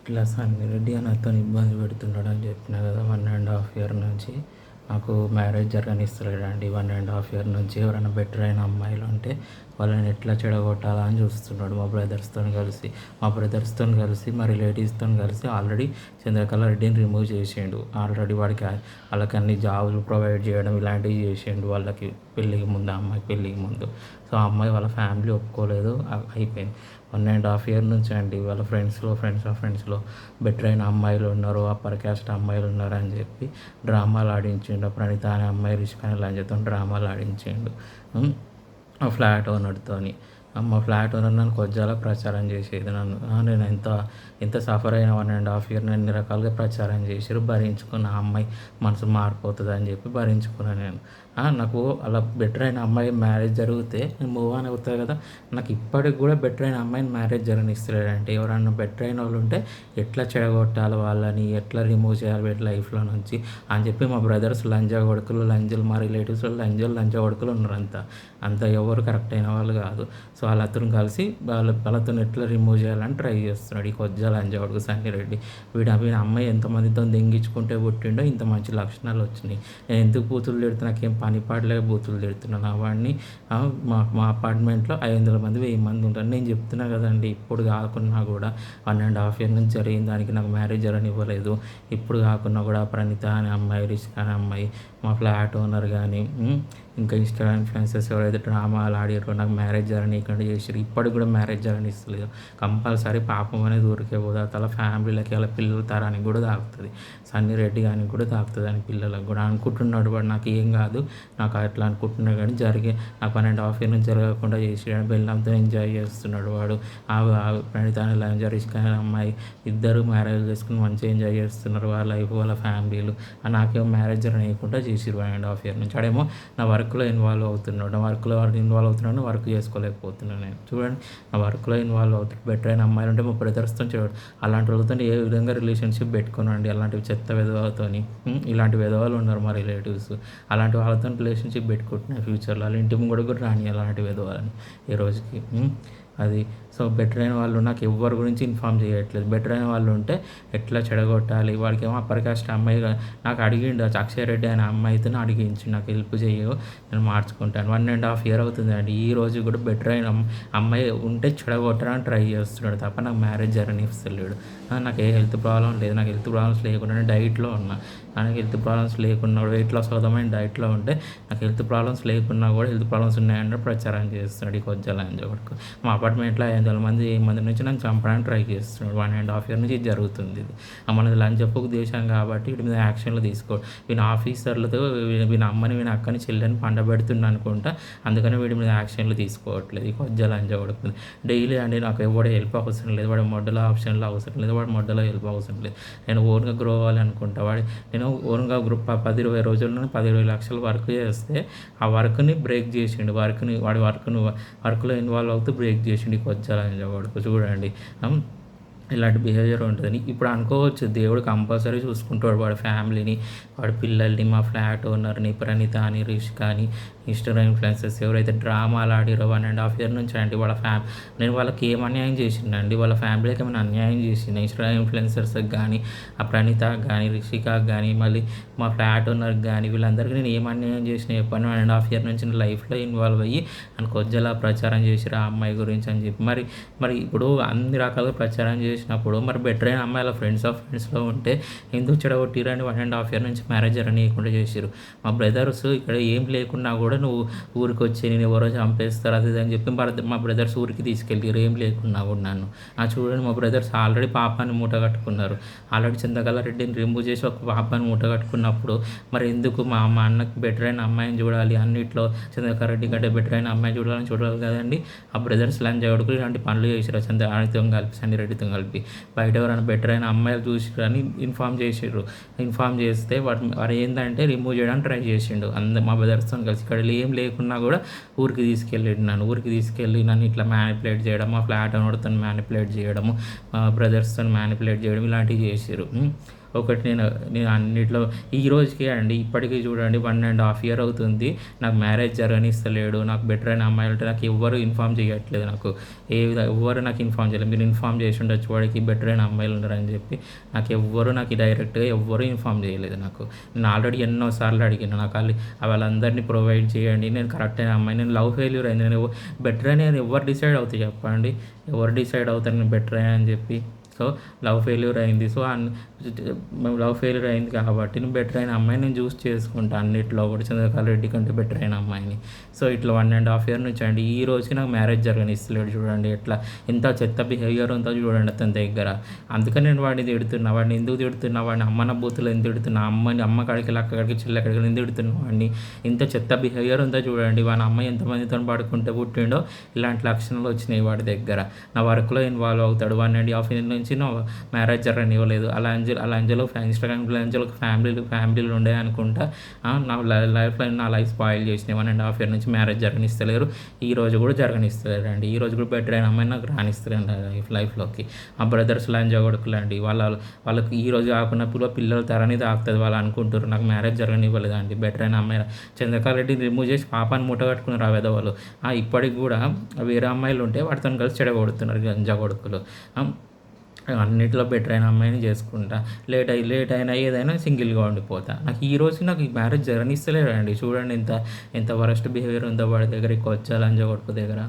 ఇట్లా సంగారెడ్డి నాతోని ఇబ్బంది పెడుతున్నాడని చెప్పినా కదా 1.5 ఇయర్ నుంచి నాకు మ్యారేజ్ జరగనిస్తలేడండి. 1.5 ఇయర్ నుంచి ఎవరైనా బెటర్ అయిన అమ్మాయిలు ఉంటే వాళ్ళని ఎట్లా చెడగొట్టాలా అని చూస్తున్నాడు. మా బ్రదర్స్తో కలిసి మా రిలేటివ్స్తో కలిసి ఆల్రెడీ చంద్రకళ రెడ్డిని రిమూవ్ చేసిండు. ఆల్రెడీ వాళ్ళకి అన్ని జాబులు ప్రొవైడ్ చేయడం ఇలాంటివి చేసిండు వాళ్ళకి పెళ్ళికి ముందు, ఆ అమ్మాయి పెళ్ళికి ముందు. సో ఆ అమ్మాయి వాళ్ళ ఫ్యామిలీ ఒప్పుకోలేదు, అయిపోయింది. 1.5 ఇయర్ నుంచి అండి వాళ్ళ ఫ్రెండ్స్లో బెటర్ అయిన అమ్మాయిలు ఉన్నారు, అప్పర్ క్యాస్ట్ అమ్మాయిలు ఉన్నారు అని చెప్పి డ్రామాలు ఆడించిండు. ప్రణీత అనే అమ్మాయి రిషిక అనే లంజతో డ్రామాలు ఆడించిండు ఆ ఫ్లాట్ ఓనర్తోని. మా ఫ్లాట్ ఓనర్ నన్ను కొజ్జాల ప్రచారం చేసేది. నేను ఎంత సఫర్ అయిన 1.5 ఇయర్ ఎన్ని రకాలుగా ప్రచారం చేసారు. భరించుకున్న ఆ అమ్మాయి మనసు మారిపోతుంది అని చెప్పి భరించుకున్నాను నేను. నాకు అలా బెటర్ అయిన అమ్మాయి మ్యారేజ్ జరిగితే నేను మూవ్ ఆన్ అవుతుంది కదా. నాకు ఇప్పటికి కూడా బెటర్ అయిన అమ్మాయిని మ్యారేజ్ జరగనిస్తలేడంటే ఎవరన్నా బెటర్ అయిన వాళ్ళు ఉంటే ఎట్లా చెడగొట్టాలి, వాళ్ళని ఎట్లా రిమూవ్ చేయాలి వీటి లైఫ్లో నుంచి అని చెప్పి మా బ్రదర్స్ లంజా కొడుకులు, మా రిలేటివ్స్ లంజా కొడుకులు ఉన్నారు. అంత ఎవరు కరెక్ట్ అయిన వాళ్ళు కాదు. సో వాళ్ళతో కలిసి వాళ్ళతో ఎట్లా రిమూవ్ చేయాలని ట్రై చేస్తున్నాడు ఈ కొజ్జా లంజా కొడుకు సంగిరెడ్డి. వీడి అమ్మాయి ఎంతమందితో దెంగించుకుంటే పుట్టిండో ఇంత మంచి లక్షణాలు వచ్చినాయి. నేను ఎందుకు బూతులు తిడుతున్నా, నాకేం పని పాడలేక బూతులు తిడుతున్నాను. వాడిని మా అపార్ట్మెంట్లో 500 మంది 1000 మంది ఉంటారు. నేను చెప్తున్నా కదండి, ఇప్పుడు కాకున్నా కూడా 1.5 ఇయర్ నుంచి జరిగిన దానికి నాకు మ్యారేజ్ జరగనివ్వలేదు. ఇప్పుడు కాకున్నా కూడా ప్రణీత అనే అమ్మాయి, రిషిక అనే అమ్మాయి, మా ఫ్లాట్ ఓనర్ కానీ ఇంకా ఇన్స్టాగ్రామ్ ఇన్ఫ్లుయెన్సర్స్ ఎవరైతే డ్రామాలు ఆడారో నాకు మ్యారేజ్ జరగనీయకుండా చేసారు. ఇప్పటికి కూడా మ్యారేజ్ జరగనిస్తలేదు. కంపల్సరీ పాపం అనేది ఊరికే పోదా, తల ఫ్యామిలీలకి వాళ్ళ పిల్లల తరానికి కూడా తాకుతుంది. సన్నిరెడ్డి కానీ కూడా తాకుతుంది అని పిల్లలకు కూడా అనుకుంటున్నాడు. వాడు నాకు ఏం కాదు, నాకు అట్లా అనుకుంటున్నాడు కానీ నాకు 1.5 ఇయర్ నుంచి జరగకుండా చేసాడు. బెల్లంతో ఎంజాయ్ చేస్తున్నాడు వాడు. ప్రణీత అనే లంజా, రిషిక అనే అమ్మాయి ఇద్దరు మ్యారేజ్ చేసుకుని మంచిగా ఎంజాయ్ చేస్తున్నారు వాళ్ళ లైఫ్, వాళ్ళ ఫ్యామిలీలు. నాకేమో మ్యారేజ్ జరగనీయకుండా చేసారు 1.5 ఇయర్ నుంచి. ఆడేమో నా వర్క్లో ఇన్వాల్వ్ అవుతున్నాడు. నా వర్క్లో ఇన్వాల్వ్ అవుతున్నాడు, వర్క్ చేసుకోలేకపోతున్నాను నేను. చూడండి, నా వర్క్లో ఇన్వాల్వ్ అవుతుంది. బెటర్ అయిన అమ్మాయిలు ఉంటే మా బ్రదర్స్తో చూడండి, అలాంటి వాళ్ళతో ఏ విధంగా రిలేషన్షిప్ పెట్టుకోనండి. అలాంటి చెత్త విధవాలతో, ఇలాంటి విధవాలు ఉన్నారు మా రిలేటివ్స్. అలాంటి వాళ్ళతో రిలేషన్షిప్ పెట్టుకుంటున్నాయి ఫ్యూచర్లో. వాళ్ళ ఇంటి ముందు కూడా రాని అలాంటి విధవాలని ఈ రోజుకి. అది సో బెటర్ అయిన వాళ్ళు నాకు ఎవరి గురించి ఇన్ఫామ్ చేయట్లేదు. బెటర్ అయిన వాళ్ళు ఉంటే ఎట్లా చెడగొట్టాలి, వాడికి ఏమో అప్పర్ కాస్ట్ అమ్మాయి నాకు అడిగిండు, అక్షయ్ రెడ్డి అనే అమ్మాయితో అడిగించి నాకు హెల్ప్ చేయవు, నేను మార్చుకుంటాను. 1.5 ఇయర్ అవుతుందండి. ఈ రోజు కూడా బెటర్ అయిన అమ్మాయి ఉంటే చెడగొట్టడానికి ట్రై చేస్తున్నాడు తప్ప నాకు మ్యారేజ్ జరగనిస్తలేడు. నాకు ఏ హెల్త్ ప్రాబ్లం లేదు. నాకు హెల్త్ ప్రాబ్లమ్స్ లేకుండా డైట్లో ఉన్నా. నాకు హెల్త్ ప్రాబ్లమ్స్ లేకున్నా, వెయిట్ లాస్ అవుదామని డైట్లో ఉంటే నాకు హెల్త్ ప్రాబ్లమ్స్ లేకున్నా కూడా హెల్త్ ప్రాబ్లమ్స్ ఉన్నాయంటే ప్రచారం చేస్తున్నాడు ఈ కొజ్జా లంజా కొడుకు. మా అపార్ట్మెంట్లో 500 మంది నుంచి నన్ను చంపడానికి ట్రై చేస్తున్నాడు. 1.5 ఇయర్ నుంచి ఇది జరుగుతుంది. ఇది మనది లంచపుకు దేశం కాబట్టి వీటి మీద యాక్షన్లు తీసుకో. వీని ఆఫీసర్లతో వీని అమ్మని, వీని అక్కని, చెల్లెని పండబెడుతున్నా అనుకుంటా. అందుకని వీడి మీద యాక్షన్లు తీసుకోవట్లేదు ఈ కొజ్జా లంజా కొడుకు. డైలీ అండి నాకు ఎవడో హెల్ప్ అవసరం లేదు, వాడి మొడ్డలో ఆప్షన్లో అవసరం లేదు, వాడి మొడ్డలో హెల్ప్ అవసరం లేదు. నేను ఓన్గా గ్రో అవ్వాలి అనుకుంటా. నేను ఓన్గా గ్రూప్ 10-20 రోజుల్లోనే 10-20 లక్షలు వర్క్ చేస్తే ఆ వర్క్ని బ్రేక్ చేసిండు. వాడి వర్క్లో ఇన్వాల్వ్ అవుతూ బ్రేక్ చేసిండు ఈ కొజ్జా లంజా కొడుకు. చూడండి, ఇలాంటి బిహేవియర్ ఉంటుంది. ఇప్పుడు అనుకోవచ్చు దేవుడు కంపల్సరీ చూసుకుంటాడు వాడి ఫ్యామిలీని, వాడి పిల్లల్ని, మా ఫ్లాట్ ఓనర్ని, ప్రణీత అని, రిషిక అని, ఇన్స్టాగ్రామ్ ఇన్ఫ్లుయెన్సర్స్ ఎవరైతే డ్రామాలు ఆడిరో 1.5 ఇయర్ నుంచి అండి నేను వాళ్ళకి ఏం అన్యాయం చేసిండండి, వాళ్ళ ఫ్యామిలీకి ఏమైనా అన్యాయం చేసింది ఇన్స్టాగ్రామ్ ఇన్ఫ్లుయెన్సర్స్కి కానీ, ఆ ప్రణీతకి కానీ, రిషికకి కానీ, మళ్ళీ మా ఫ్లాట్ ఓనర్కి కానీ, వీళ్ళందరికీ నేను ఏం అన్యాయం చేసిన చెప్పాను. 1.5 ఇయర్ నుంచి నేను లైఫ్లో ఇన్వాల్వ్ అయ్యి అని కొజ్జలా ప్రచారం చేసిరా ఆ అమ్మాయి గురించి అని చెప్పి మరి ఇప్పుడు అన్ని రకాలుగా ప్రచారం చేసినప్పుడు మరి బెటర్ అయిన అమ్మాయి ఫ్రెండ్స్లో ఉంటే ఎందుకు చెడగొట్టిరని 1.5 ఇయర్ నుంచి మ్యారేజ్ జరగనీయకుండా చేసిరు. మా బ్రదర్స్ ఇక్కడ ఏం లేకున్నా కూడా నువ్వు ఊరికి వచ్చి నేను ఎవరో చంపేస్తారు అది అని చెప్పి మా బ్రదర్స్ ఊరికి తీసుకెళ్ళారు ఏం లేకున్నా కూడా నన్ను. చూడండి, మా బ్రదర్స్ ఆల్రెడీ పాపాన్ని మూట కట్టుకున్నారు. ఆల్రెడీ చంద్రకళ రెడ్డిని రిమూవ్ చేసి ఒక పాపాన్ని మూట కట్టుకున్నప్పుడు మరి ఎందుకు మా అన్నకి బెటర్ అయిన అమ్మాయిని చూడాలి, అన్నిట్లో చంద్రకళ రెడ్డి కంటే బెటర్ అయిన అమ్మాయిని చూడాలి కదండి. ఆ బ్రదర్స్ లంజా కొడుకులు ఇలాంటి పనులు చేసారు చంద్రతో కలిపి, సండిరెడ్డితో కలిపి. బయట ఎవరైనా బెటర్ అయిన అమ్మాయిలు చూసి అని ఇన్ఫామ్ చేస్తే వాడు ఏంటంటే రిమూవ్ చేయడానికి ట్రై చేసిండు. మా బ్రదర్స్తో కలిసి ఇక్కడ ఏం లేకున్నా కూడా ఊరికి తీసుకెళ్ళి నన్ను ఇట్లా మ్యానిపులేట్ చేయడం, మా ఫ్లాట్ ఓనర్తో మ్యానిపులేట్ చేయడము, మా బ్రదర్స్తో మ్యానిపులేట్ చేయడం ఇలాంటివి చేసారు. ఒకటి నేను అన్నిట్లో ఈ రోజుకే అండి ఇప్పటికీ చూడండి 1.5 ఇయర్ అవుతుంది నాకు మ్యారేజ్ జరగనిస్తలేడు. నాకు బెటర్ అయిన అమ్మాయిలు అంటే నాకు ఎవ్వరు ఇన్ఫామ్ చేయట్లేదు. నాకు ఎవ్వరు నాకు ఇన్ఫామ్ చేయలేదు. మీరు ఇన్ఫామ్ చేసి ఉండొచ్చు వాడికి బెటర్ అయిన అమ్మాయిలు ఉన్నారని చెప్పి. నాకు డైరెక్ట్గా ఎవ్వరూ ఇన్ఫామ్ చేయలేదు నాకు. నేను ఆల్రెడీ ఎన్నోసార్లు అడిగాను. నాకు వాళ్ళందరినీ ప్రొవైడ్ చేయండి, నేను కరెక్ట్ అయిన అమ్మాయి. నేను లవ్ ఫెయిల్యూర్ అయింది. నేను బెటర్ అయిన ఎవరు డిసైడ్ అవుతాయి చెప్పండి? ఎవరు డిసైడ్ అవుతారు నేను బెటర్ అయ్యా అని చెప్పి? సో లవ్ ఫెయిల్యూర్ అయింది. సో లవ్ ఫెయిల్యూర్ అయింది కాబట్టి నేను బెటర్ అయిన అమ్మాయిని నేను చూస్ చేసుకుంటాను అన్నిట్లో కూడా. చంద్రకళ రెడ్డి కంటే బెటర్ అయిన అమ్మాయిని. సో ఇట్లా 1.5 ఇయర్ నుంచి అండి ఈ రోజుకి నాకు మ్యారేజ్ జరగనిస్తలేడు. చూడండి ఎట్లా ఎంత చెత్త బిహేవియర్ ఉందో చూడండి అతని దగ్గర. అందుకని నేను వాడిని తిడుతున్నా. వాడిని ఎందుకు తిడుతున్నా? వాడిని అమ్మన బూతులు ఎందుకు తిడుతున్నా? అమ్మ కాడికి అక్కడికి చెల్లి అక్కడికి ఎందుకు తిడుతున్నా వాడిని? ఇంత చెత్త బిహేవియర్ ఉందో చూడండి. వాడి అమ్మాయి ఎంతమందితో పడుకుంటే పుట్టిండో ఇలాంటి లక్షణాలు వచ్చినాయి వాడి దగ్గర. నా వర్క్లో ఇన్వాల్వ్ అవుతాడు. 1.5 ఇయర్ నుంచి నా మ్యారేజ్ జరగనివ్వలేదు. అంజలో ఇన్స్టాగ్రామ్లో ఫ్యామిలీలు ఉండే అనుకుంటా నా లైఫ్ స్పాయిల్ చేసినాయి. 1.5 ఇయర్ నుంచి మ్యారేజ్ జరగనిస్తలేరు. ఈ రోజు కూడా జరగనిస్తలేరు అండి. ఈ రోజు కూడా బెటర్ అయిన అమ్మాయి నాకు రానిస్తలేరు లైఫ్లోకి. మా బ్రదర్స్ లంజా కొడుకులు అండి. వాళ్ళకి ఈ రోజు కాకుండా పిల్లల తరని తాకుతుంది వాళ్ళు అనుకుంటారు. నాకు మ్యారేజ్ జరగనివ్వలేదు అండి. బెటర్ అయిన అమ్మాయి చంద్రకళ రెడ్డిని రిమూవ్ చేసి పాపాన్ని మూట కట్టుకున్నారు ఆ వెధవలు. ఇప్పటికి కూడా వేరే అమ్మాయిలు ఉంటే వాటితో కలిసి చెడగొడుతున్నారు గంజా కొడుకులు. అన్నిట్లో బెటర్ అయిన అమ్మాయిని చేసుకుంటా. లేట్ అయినా ఏదైనా సింగిల్గా ఉండిపోతా. నాకు ఈ రోజు నాకు ఈ మ్యారేజ్ జరగనిస్తలేదండి. చూడండి ఎంత వరస్ట్ బిహేవియర్ ఉందో వాడి దగ్గర, లంజా కొడుకు దగ్గర.